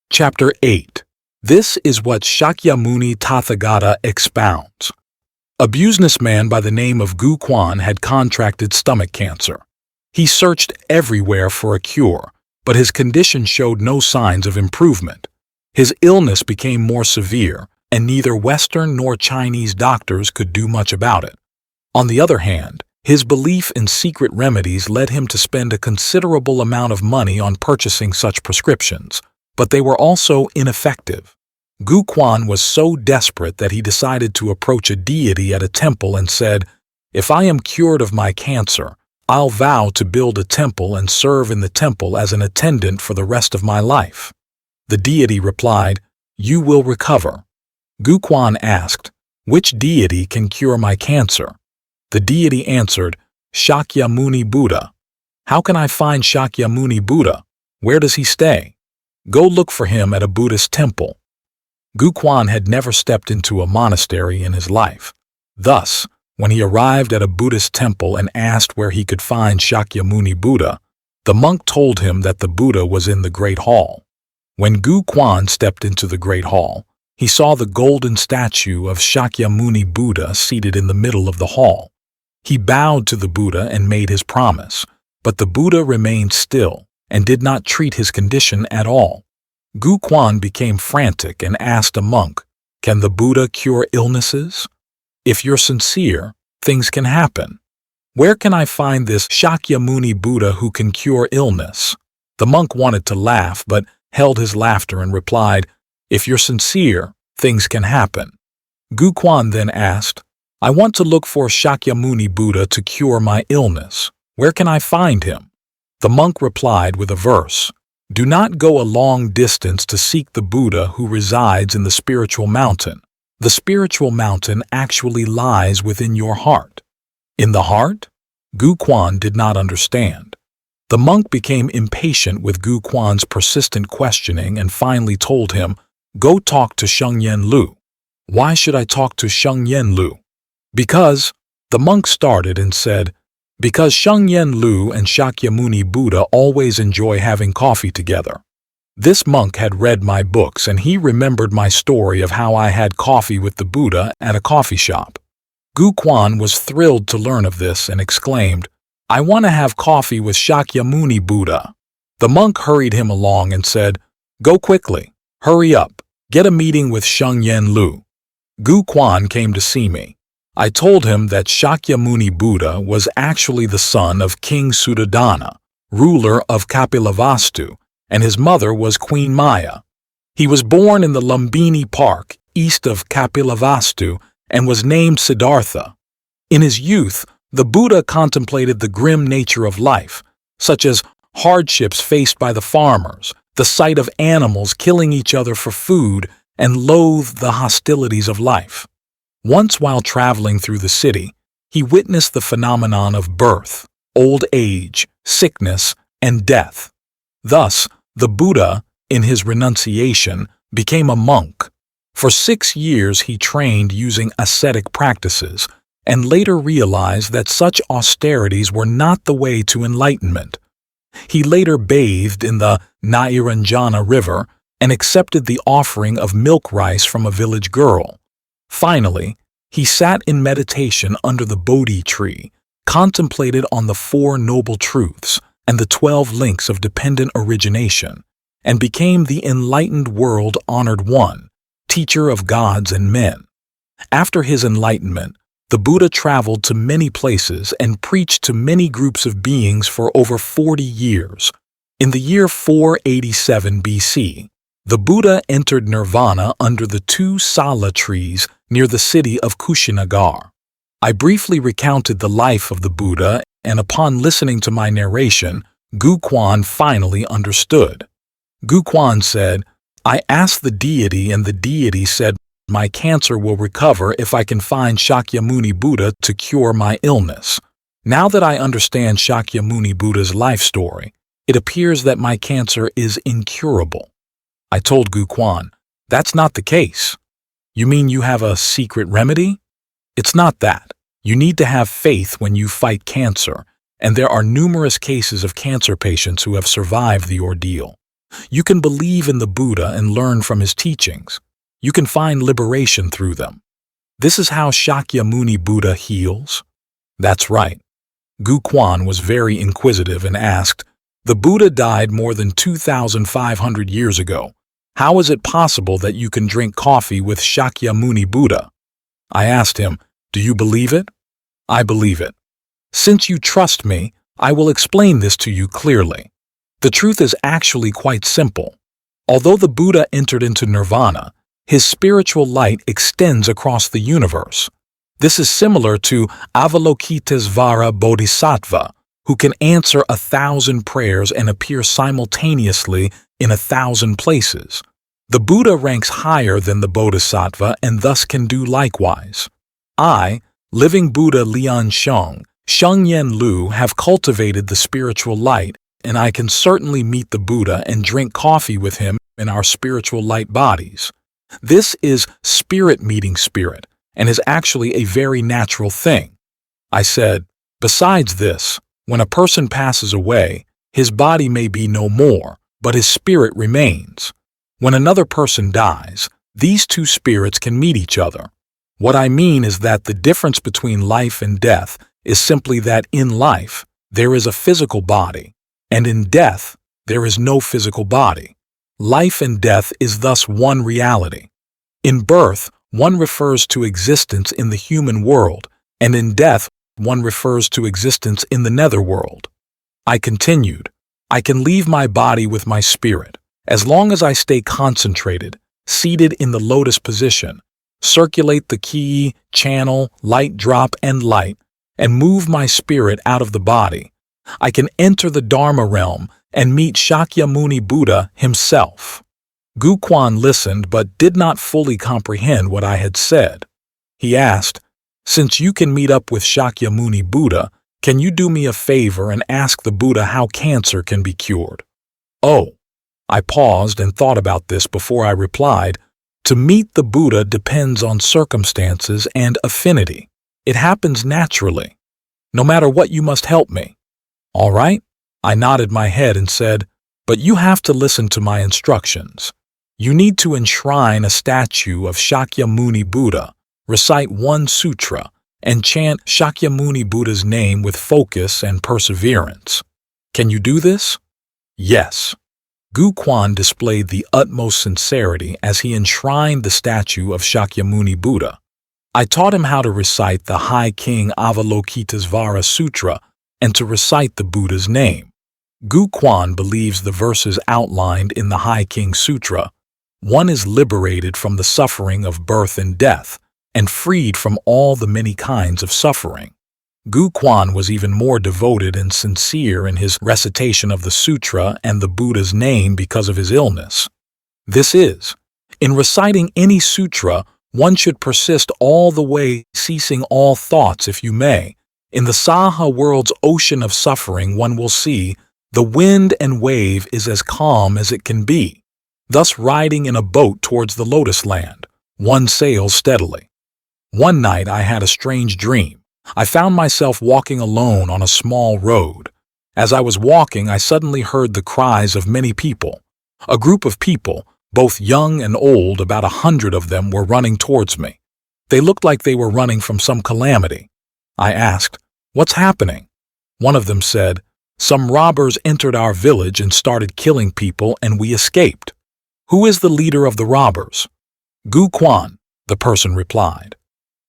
Chapter 8. This is what Shakyamuni Tathagata expounds. A businessman by the name of Gu Quan had contracted stomach cancer. He searched everywhere for a cure, but his condition showed no signs of improvement. His illness became more severe, and neither Western nor Chinese doctors could do much about it. On the other hand, his belief in secret remedies led him to spend a considerable amount of money on purchasing such prescriptions, but they were also ineffective. Gu Quan was so desperate that he decided to approach a deity at a temple and said, "If I am cured of my cancer, I'll vow to build a temple and serve in the temple as an attendant for the rest of my life." The deity replied, "You will recover." Gu Quan asked, "Which deity can cure my cancer?" The deity answered, "Shakyamuni Buddha." "How can I find Shakyamuni Buddha? Where does he stay?" "Go look for him at a Buddhist temple." Gu Quan had never stepped into a monastery in his life. Thus, when he arrived at a Buddhist temple and asked where he could find Shakyamuni Buddha, the monk told him that the Buddha was in the Great Hall. When Gu Quan stepped into the Great Hall, he saw the golden statue of Shakyamuni Buddha seated in the middle of the hall. He bowed to the Buddha and made his promise, but the Buddha remained still and did not treat his condition at all. Gu Quan became frantic and asked a monk, "Can the Buddha cure illnesses? If you're sincere, things can happen. Where can I find this Shakyamuni Buddha who can cure illness?" The monk wanted to laugh but held his laughter and replied, "If you're sincere, things can happen." Gu Quan then asked, "I want to look for Shakyamuni Buddha to cure my illness. Where can I find him?" The monk replied with a verse, "Do not go a long distance to seek the Buddha who resides in the spiritual mountain. The spiritual mountain actually lies within your heart." In the heart? Gu Quan did not understand. The monk became impatient with Gu Quan's persistent questioning and finally told him, "Go talk to Sheng-yen Lu." "Why should I talk to Sheng-yen Lu?" "Because," the monk started and said, "because Sheng-yen Lu and Shakyamuni Buddha always enjoy having coffee together." This monk had read my books and he remembered my story of how I had coffee with the Buddha at a coffee shop. Gu Quan was thrilled to learn of this and exclaimed, "I want to have coffee with Shakyamuni Buddha." The monk hurried him along and said, "Go quickly, hurry up, get a meeting with Sheng-yen Lu." Gu Quan came to see me. I told him that Shakyamuni Buddha was actually the son of King Suddhodana, ruler of Kapilavastu, and his mother was Queen Maya. He was born in the Lumbini Park, east of Kapilavastu, and was named Siddhartha. In his youth, the Buddha contemplated the grim nature of life, such as hardships faced by the farmers, the sight of animals killing each other for food, and loathed the hostilities of life. Once while traveling through the city, he witnessed the phenomenon of birth, old age, sickness, and death. Thus, the Buddha, in his renunciation, became a monk. For 6 years he trained using ascetic practices, and later realized that such austerities were not the way to enlightenment. He later bathed in the Nairanjana River and accepted the offering of milk rice from a village girl. Finally, he sat in meditation under the Bodhi tree, contemplated on the Four Noble Truths and the 12 links of dependent origination, and became the enlightened world-honored one, teacher of gods and men. After his enlightenment, the Buddha traveled to many places and preached to many groups of beings for over 40 years. In the year 487 BC, the Buddha entered nirvana under the 2 Sala trees near the city of Kushinagar. I briefly recounted the life of the Buddha, and upon listening to my narration, Gu Quan finally understood. Gu Quan said, "I asked the deity and the deity said, my cancer will recover if I can find Shakyamuni Buddha to cure my illness. Now that I understand Shakyamuni Buddha's life story, it appears that my cancer is incurable." I told Gu Quan, "That's not the case." "You mean you have a secret remedy?" "It's not that. You need to have faith when you fight cancer, and there are numerous cases of cancer patients who have survived the ordeal. You can believe in the Buddha and learn from his teachings. You can find liberation through them. This is how Shakyamuni Buddha heals? That's right. Gu Quan was very inquisitive and asked, "The Buddha died more than 2,500 years ago. How is it possible that you can drink coffee with Shakyamuni Buddha?" I asked him, "Do you believe it?" "I believe it. Since you trust me, I will explain this to you clearly. The truth is actually quite simple. Although the Buddha entered into nirvana, his spiritual light extends across the universe. This is similar to Avalokitesvara Bodhisattva, who can answer 1,000 prayers and appear simultaneously in 1,000 places. The Buddha ranks higher than the Bodhisattva and thus can do likewise. I, living Buddha Lian-sheng, Sheng-yen Lu, have cultivated the spiritual light, and I can certainly meet the Buddha and drink coffee with him in our spiritual light bodies. This is spirit meeting spirit, and is actually a very natural thing." I said, "Besides this, when a person passes away, his body may be no more, but his spirit remains. When another person dies, these two spirits can meet each other. What I mean is that the difference between life and death is simply that in life, there is a physical body, and in death, there is no physical body. Life and death is thus one reality. In birth, one refers to existence in the human world, and in death, one refers to existence in the netherworld." I continued, "I can leave my body with my spirit, as long as I stay concentrated, seated in the lotus position, circulate the ki, channel, light drop, and light, and move my spirit out of the body. I can enter the Dharma realm and meet Shakyamuni Buddha himself." Gu Quan listened but did not fully comprehend what I had said. He asked, "Since you can meet up with Shakyamuni Buddha, can you do me a favor and ask the Buddha how cancer can be cured?" "Oh." I paused and thought about this before I replied, "To meet the Buddha depends on circumstances and affinity. It happens naturally. No matter what, you must help me." "All right." I nodded my head and said, "But you have to listen to my instructions. You need to enshrine a statue of Shakyamuni Buddha, recite one sutra, and chant Shakyamuni Buddha's name with focus and perseverance. Can you do this?" "Yes." Gu Quan displayed the utmost sincerity as he enshrined the statue of Shakyamuni Buddha. I taught him how to recite the High King Avalokitesvara Sutra and to recite the Buddha's name. Gu Quan believes the verses outlined in the High King Sutra. One is liberated from the suffering of birth and death, and freed from all the many kinds of suffering. Gu Quan was even more devoted and sincere in his recitation of the sutra and the Buddha's name because of his illness. This is, in reciting any sutra, one should persist all the way, ceasing all thoughts if you may. In the Saha world's ocean of suffering, one will see the wind and wave is as calm as it can be. Thus, riding in a boat towards the lotus land, one sails steadily. One night I had a strange dream. I found myself walking alone on a small road. As I was walking, I suddenly heard the cries of many people. A group of people, both young and old, about 100 of them, were running towards me. They looked like they were running from some calamity. I asked, "What's happening?" One of them said, "Some robbers entered our village and started killing people, and we escaped." "Who is the leader of the robbers?" "Gu Quan," the person replied.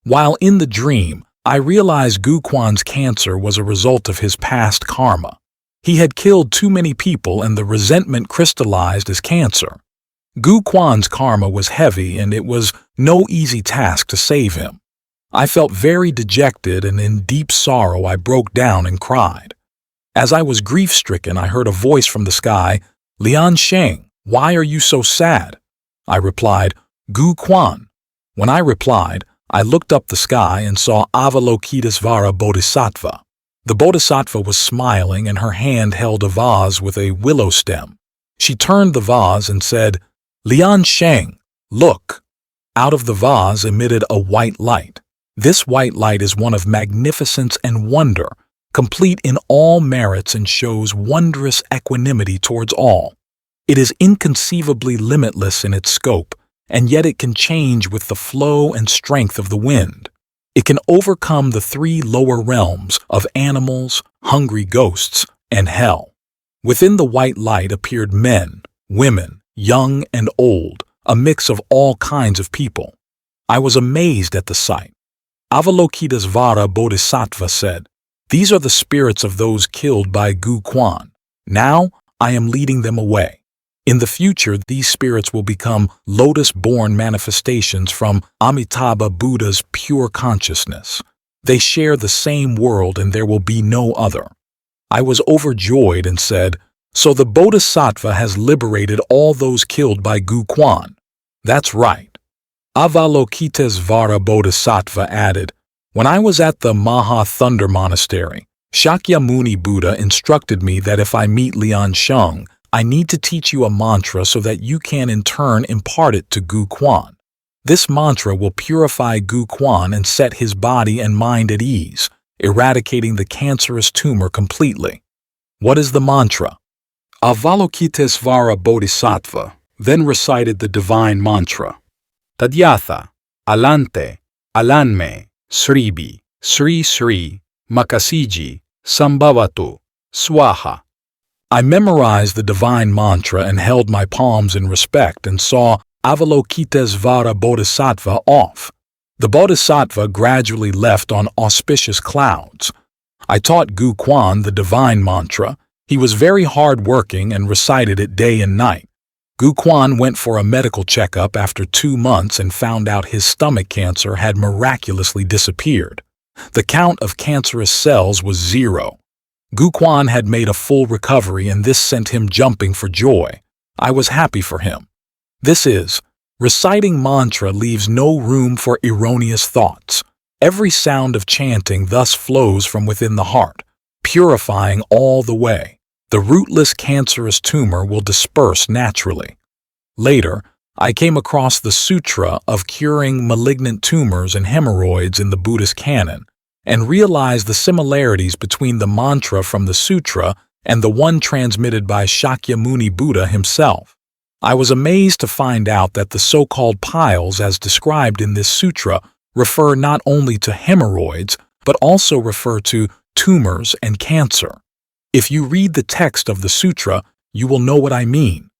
While in the dream, I realized Gu Quan's cancer was a result of his past karma. He had killed too many people and the resentment crystallized as cancer. Gu Quan's karma was heavy and it was no easy task to save him. I felt very dejected, and in deep sorrow I broke down and cried. As I was grief-stricken, I heard a voice from the sky, "Lian-sheng, why are you so sad?" I replied, "Gu Quan." When I replied, I looked up the sky and saw Avalokitesvara Bodhisattva. The Bodhisattva was smiling and her hand held a vase with a willow stem. She turned the vase and said, "Lian-sheng, look." Out of the vase emitted a white light. This white light is one of magnificence and wonder, complete in all merits, and shows wondrous equanimity towards all. It is inconceivably limitless in its scope, and yet it can change with the flow and strength of the wind. It can overcome the three lower realms of animals, hungry ghosts, and hell. Within the white light appeared men, women, young and old, a mix of all kinds of people. I was amazed at the sight. Avalokitesvara Bodhisattva said, "These are the spirits of those killed by Gu Quan. Now I am leading them away. In the future, these spirits will become lotus-born manifestations from Amitabha Buddha's pure consciousness. They share the same world and there will be no other." I was overjoyed and said, "So the Bodhisattva has liberated all those killed by Gu Quan." "That's right." Avalokitesvara Bodhisattva added, "When I was at the Maha Thunder Monastery, Shakyamuni Buddha instructed me that if I meet Lian-sheng, I need to teach you a mantra so that you can in turn impart it to Gu Quan. This mantra will purify Gu Quan and set his body and mind at ease, eradicating the cancerous tumor completely." "What is the mantra?" Avalokitesvara Bodhisattva then recited the divine mantra. Tadyatha, Alante, Alanme, Sribi, Sri Sri, Makasiji, Sambhavatu, Swaha. I memorized the divine mantra and held my palms in respect and saw Avalokitesvara Bodhisattva off. The Bodhisattva gradually left on auspicious clouds. I taught Gu Quan the divine mantra. He was very hard-working and recited it day and night. Gu Quan went for a medical checkup after 2 months and found out his stomach cancer had miraculously disappeared. The count of cancerous cells was 0. Gu Quan had made a full recovery and this sent him jumping for joy. I was happy for him. This is, reciting mantra leaves no room for erroneous thoughts. Every sound of chanting thus flows from within the heart, purifying all the way. The rootless cancerous tumor will disperse naturally. Later, I came across the Sutra of Curing Malignant Tumors and Hemorrhoids in the Buddhist canon, and realized the similarities between the mantra from the sutra and the one transmitted by Shakyamuni Buddha himself. I was amazed to find out that the so-called piles as described in this sutra refer not only to hemorrhoids, but also refer to tumors and cancer. If you read the text of the sutra, you will know what I mean.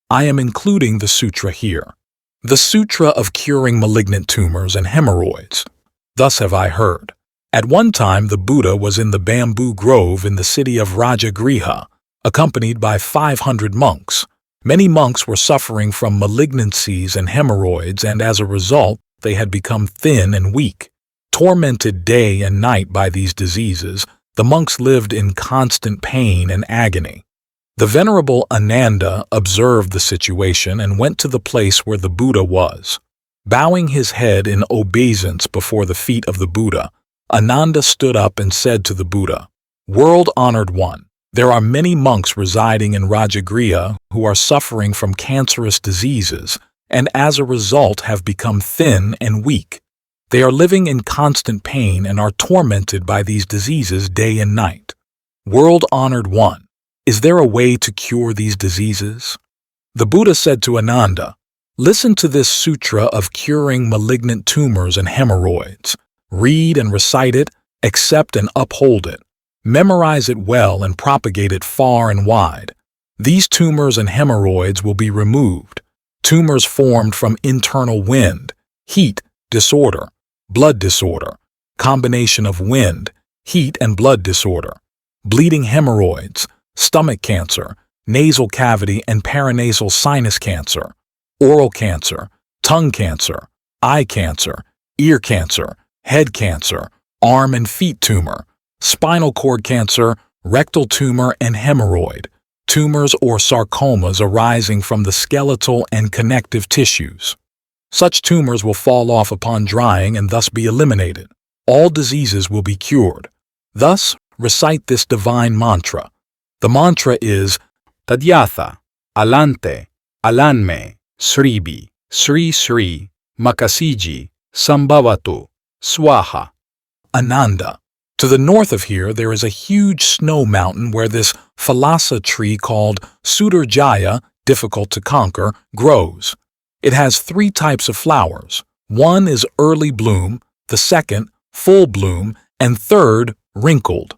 I am including the sutra here. The Sutra of Curing Malignant Tumors and Hemorrhoids. Thus have I heard. At one time the Buddha was in the bamboo grove in the city of Rajagriha, accompanied by 500 monks. Many monks were suffering from malignancies and hemorrhoids, and as a result, they had become thin and weak. Tormented day and night by these diseases, the monks lived in constant pain and agony. The Venerable Ananda observed the situation and went to the place where the Buddha was. Bowing his head in obeisance before the feet of the Buddha, Ananda stood up and said to the Buddha, "World-honored one, there are many monks residing in Rajagriha who are suffering from cancerous diseases and as a result have become thin and weak. They are living in constant pain and are tormented by these diseases day and night. World-honored one, is there a way to cure these diseases?" The Buddha said to Ananda, "Listen to this sutra of curing malignant tumors and hemorrhoids. Read and recite it, accept and uphold it. Memorize it well and propagate it far and wide. These tumors and hemorrhoids will be removed. Tumors formed from internal wind, heat, disorder, blood disorder, combination of wind, heat and blood disorder, bleeding hemorrhoids, stomach cancer, nasal cavity and paranasal sinus cancer, oral cancer, tongue cancer, eye cancer, ear cancer, head cancer, arm and feet tumor, spinal cord cancer, rectal tumor and hemorrhoid, tumors or sarcomas arising from the skeletal and connective tissues. Such tumors will fall off upon drying and thus be eliminated. All diseases will be cured. Thus, recite this divine mantra. The mantra is Tadyatha, Alante, Alanme, Sribi, Sri Sri, Makasiji, Sambhavatu, Swaha. Ananda. To the north of here there is a huge snow mountain where this Phalasa tree called Sudarjaya difficult to conquer, grows. It has 3 types of flowers. One is early bloom, the second, full bloom, and third, wrinkled.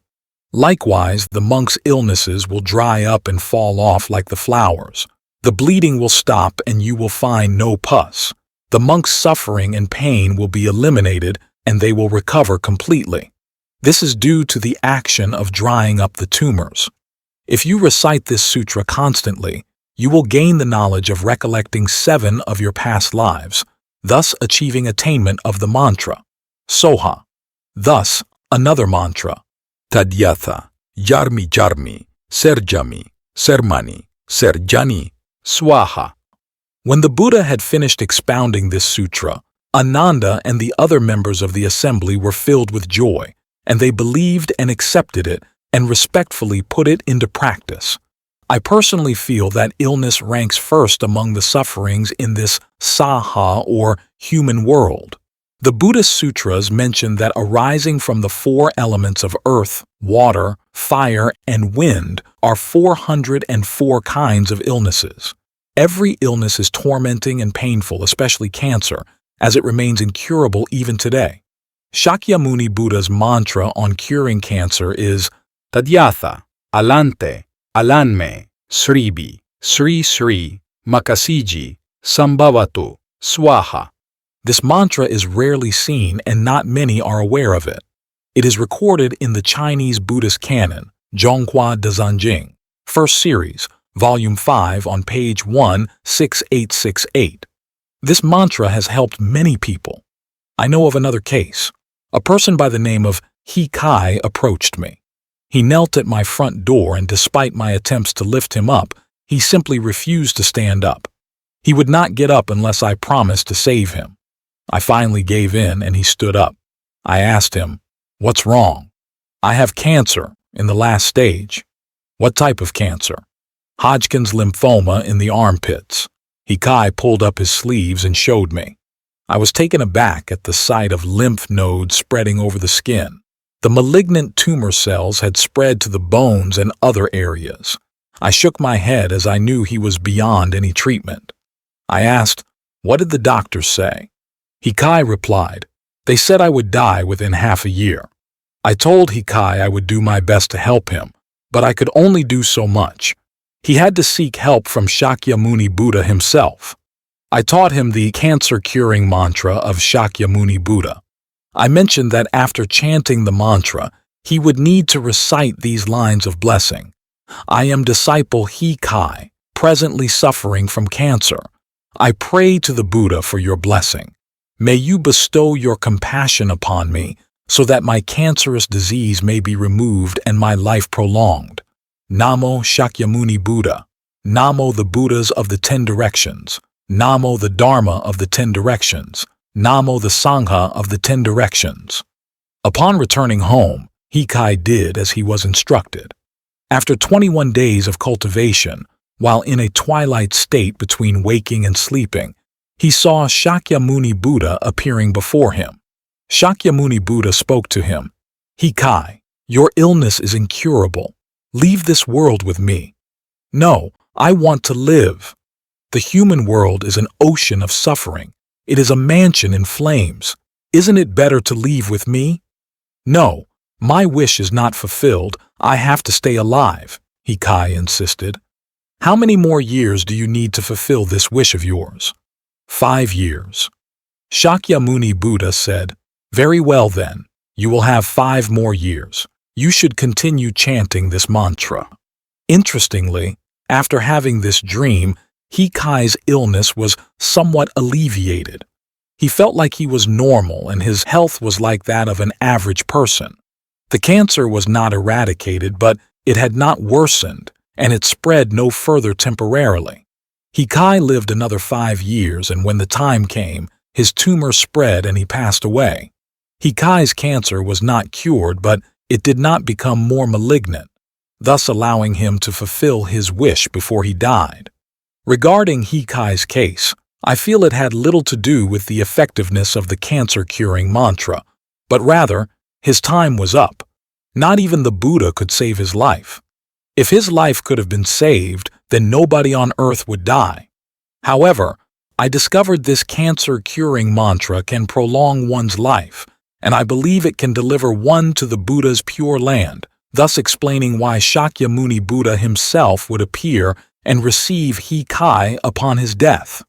Likewise, the monk's illnesses will dry up and fall off like the flowers. The bleeding will stop and you will find no pus. The monk's suffering and pain will be eliminated and they will recover completely. This is due to the action of drying up the tumors. If you recite this sutra constantly, you will gain the knowledge of recollecting 7 of your past lives, thus achieving attainment of the mantra, Soha. Thus, another mantra, Tadyatha, Yarmi Jarmi, Serjami, Sermani, Serjani, Swaha. When the Buddha had finished expounding this sutra, Ananda and the other members of the assembly were filled with joy, and they believed and accepted it and respectfully put it into practice. I personally feel that illness ranks first among the sufferings in this saha or human world. The Buddhist sutras mention that arising from the 4 elements of earth, water, fire, and wind are 404 kinds of illnesses. Every illness is tormenting and painful, especially cancer, as it remains incurable even today. Shakyamuni Buddha's mantra on curing cancer is Tadyatha, Alante, Alanme, Sribi, Sri Sri, Makasiji, Sambhavatu, Swaha. This mantra is rarely seen and not many are aware of it. It is recorded in the Chinese Buddhist canon, Zhonghua de Zanjing, First Series, Volume 5 on page 16868. This mantra has helped many people. I know of another case. A person by the name of He Kai approached me. He knelt at my front door and despite my attempts to lift him up, he simply refused to stand up. He would not get up unless I promised to save him. I finally gave in and he stood up. I asked him, "What's wrong?" "I have cancer in the last stage." "What type of cancer?" "Hodgkin's lymphoma in the armpits." He Kai pulled up his sleeves and showed me. I was taken aback at the sight of lymph nodes spreading over the skin. The malignant tumor cells had spread to the bones and other areas. I shook my head as I knew he was beyond any treatment. I asked, "What did the doctors say?" He Kai replied, "They said I would die within half a year." I told He Kai I would do my best to help him, but I could only do so much. He had to seek help from Shakyamuni Buddha himself. I taught him the cancer-curing mantra of Shakyamuni Buddha. I mentioned that after chanting the mantra, he would need to recite these lines of blessing. "I am disciple He Kai, presently suffering from cancer. I pray to the Buddha for your blessing. May you bestow your compassion upon me so that my cancerous disease may be removed and my life prolonged. Namo Shakyamuni Buddha. Namo the Buddhas of the 10 directions. Namo the Dharma of the 10 directions. Namo the Sangha of the 10 directions." Upon returning home, He Kai did as he was instructed. After 21 days of cultivation, while in a twilight state between waking and sleeping, he saw Shakyamuni Buddha appearing before him. Shakyamuni Buddha spoke to him, "He Kai, your illness is incurable. Leave this world with me." "No, I want to live." "The human world is an ocean of suffering. It is a mansion in flames. Isn't it better to leave with me?" "No, my wish is not fulfilled. I have to stay alive," He Kai insisted. "How many more years do you need to fulfill this wish of yours?" 5 years. Shakyamuni Buddha said, "Very well then, you will have 5 more years. You should continue chanting this mantra." Interestingly, after having this dream, He Kai's illness was somewhat alleviated. He felt like he was normal and his health was like that of an average person. The cancer was not eradicated, but it had not worsened, and it spread no further temporarily. He Kai lived another 5 years, and when the time came, his tumor spread and he passed away. He Kai's cancer was not cured, but it did not become more malignant, thus allowing him to fulfill his wish before he died. Regarding He Kai's case, I feel it had little to do with the effectiveness of the cancer-curing mantra, but rather, his time was up. Not even the Buddha could save his life. If his life could have been saved, then nobody on earth would die. However, I discovered this cancer-curing mantra can prolong one's life, and I believe it can deliver one to the Buddha's pure land, thus explaining why Shakyamuni Buddha himself would appear and receive He Kai upon his death.